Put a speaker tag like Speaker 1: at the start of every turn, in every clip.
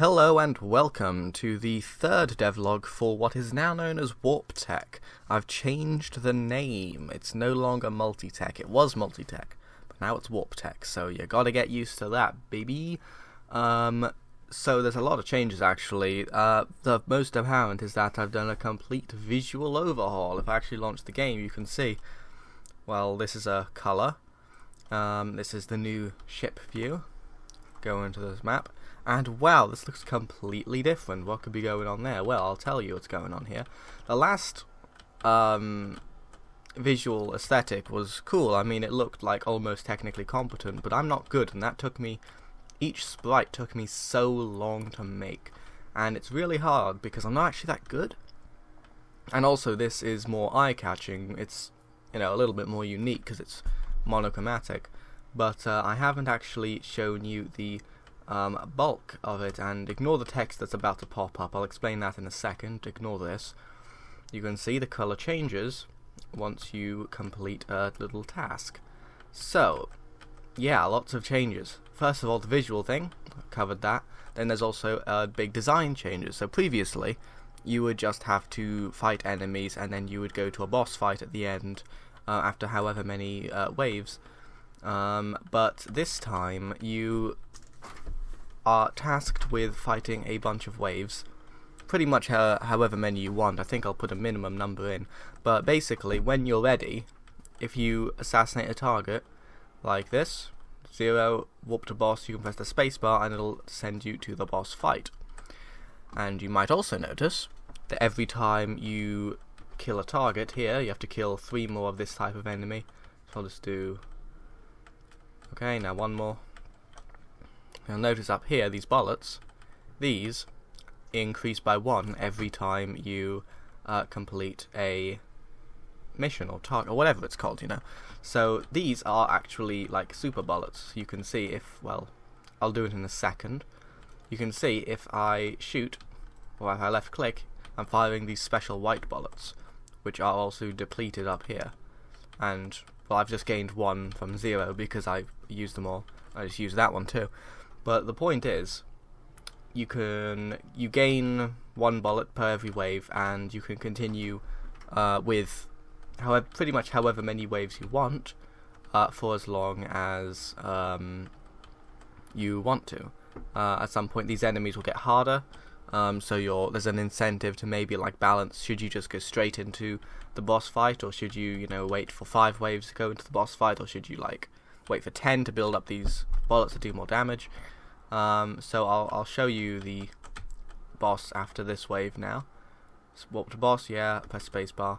Speaker 1: Hello and welcome to the third devlog for what is now known as WARP-TEK. I've changed the name. It's no longer multi-tech. It was multi-tech, but now it's WARP-TEK, so you gotta get used to that, baby. So there's a lot of changes actually. The most apparent is that I've done a complete visual overhaul. If I actually launch the game, you can see, well, this is a color. This is the new ship view. Go into this map. And wow, this looks completely different. What could be going on there? Well, I'll tell you what's going on here. The last visual aesthetic was cool. I mean, it looked like almost technically competent, but I'm not good, and that took me, each sprite took me so long to make. And it's really hard because I'm not actually that good. And also this is more eye-catching. It's, you know, a little bit more unique because it's monochromatic. But I haven't actually shown you the bulk of it, and ignore the text that's about to pop up. I'll explain that in a second. Ignore this. You can see the color changes once you complete a little task. So, yeah, lots of changes. First of all, the visual thing, I've covered that. Then there's also big design changes. So previously, you would just have to fight enemies, and then you would go to a boss fight at the end after however many waves. But this time, you are tasked with fighting a bunch of waves, pretty much however many you want. I think I'll put a minimum number in, but basically when you're ready, if you assassinate a target like this, 0, warp to boss, you can press the spacebar and it'll send you to the boss fight. And you might also notice that every time you kill a target here, you have to kill 3 more of this type of enemy. So I'll just do, okay, now 1 more. You'll notice up here, these bullets, these increase by 1 every time you complete a mission or target, or whatever it's called, you know. So these are actually like super bullets. You can see if, well, I'll do it in a second. You can see if I shoot, or if I left click, I'm firing these special white bullets, which are also depleted up here. And, well, I've just gained 1 from 0 because I used them all. I just used that one too. But the point is, you gain 1 bullet per every wave, and you can continue with pretty much however many waves you want for as long as you want to. At some point, these enemies will get harder, so there's an incentive to maybe like balance. Should you just go straight into the boss fight, or should you, wait for 5 waves to go into the boss fight, or should you like wait for 10 to build up these bullets to do more damage? So I'll show you the boss after this wave now. Warp to boss, yeah, press spacebar.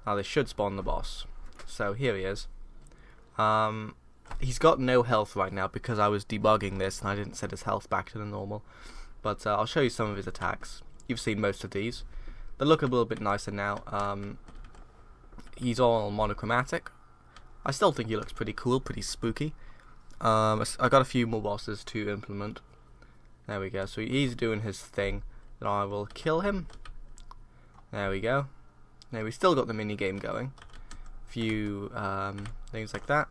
Speaker 1: Now this should spawn the boss. So here he is. He's got no health right now because I was debugging this and I didn't set his health back to the normal. But I'll show you some of his attacks. You've seen most of these. They look a little bit nicer now. He's all monochromatic. I still think he looks pretty cool, pretty spooky. I got a few more bosses to implement. There we go. So he's doing his thing. Then I will kill him. There we go. Now we still got the mini game going. Few things like that.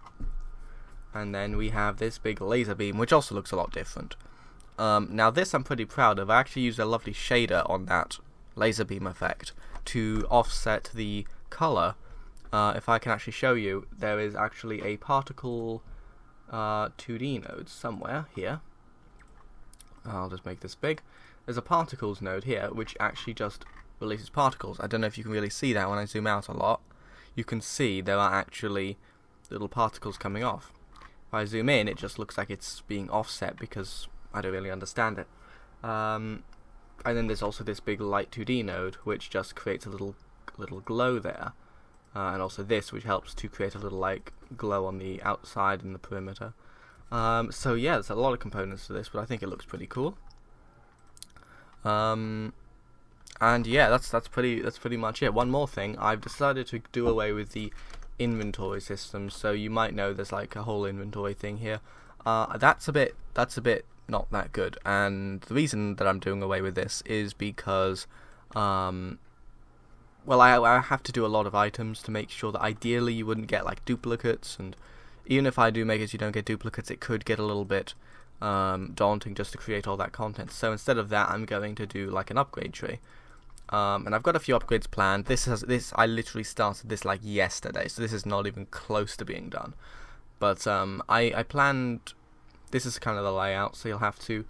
Speaker 1: And then we have this big laser beam, which also looks a lot different. Now this I'm pretty proud of. I actually used a lovely shader on that laser beam effect to offset the color. If I can actually show you, there is actually a particle 2D node somewhere here. I'll just make this big. There's a particles node here which actually just releases particles. I don't know if you can really see that when I zoom out a lot. You can see there are actually little particles coming off. If I zoom in, it just looks like it's being offset because I don't really understand it. And then there's also this big light 2D node which just creates a little glow there. And also this, which helps to create a little like glow on the outside and the perimeter. So yeah, there's a lot of components to this, but I think it looks pretty cool. And yeah, that's pretty much it. One more thing, I've decided to do away with the inventory system. So you might know there's like a whole inventory thing here. That's a bit not that good. And the reason that I'm doing away with this is because well, I have to do a lot of items to make sure that ideally you wouldn't get like duplicates, and even if I do make it so you don't get duplicates, it could get a little bit daunting just to create all that content. So instead of that, I'm going to do like an upgrade tree. And I've got a few upgrades planned. I literally started this like yesterday, so this is not even close to being done. But I planned. This is kind of the layout, so you'll have to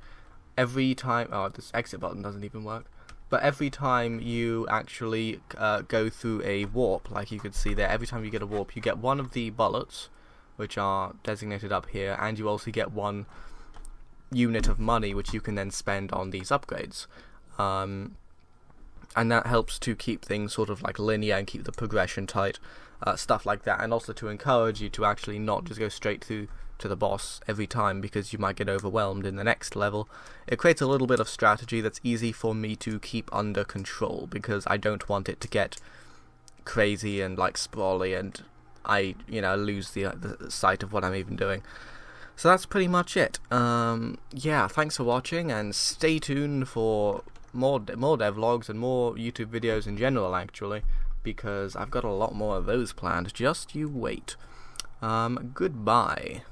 Speaker 1: every time. Oh, this exit button doesn't even work. But every time you actually go through a warp, like you could see there, every time you get a warp, you get one of the bullets, which are designated up here, and you also get one unit of money, which you can then spend on these upgrades. And that helps to keep things sort of like linear and keep the progression tight, stuff like that, and also to encourage you to actually not just go straight through to the boss every time, because you might get overwhelmed in the next level. It creates a little bit of strategy that's easy for me to keep under control, because I don't want it to get crazy and like sprawly and I lose the sight of what I'm even doing. So that's pretty much it. Yeah, thanks for watching, and stay tuned for more devlogs and more YouTube videos in general, actually, because I've got a lot more of those planned. Just you wait. Goodbye.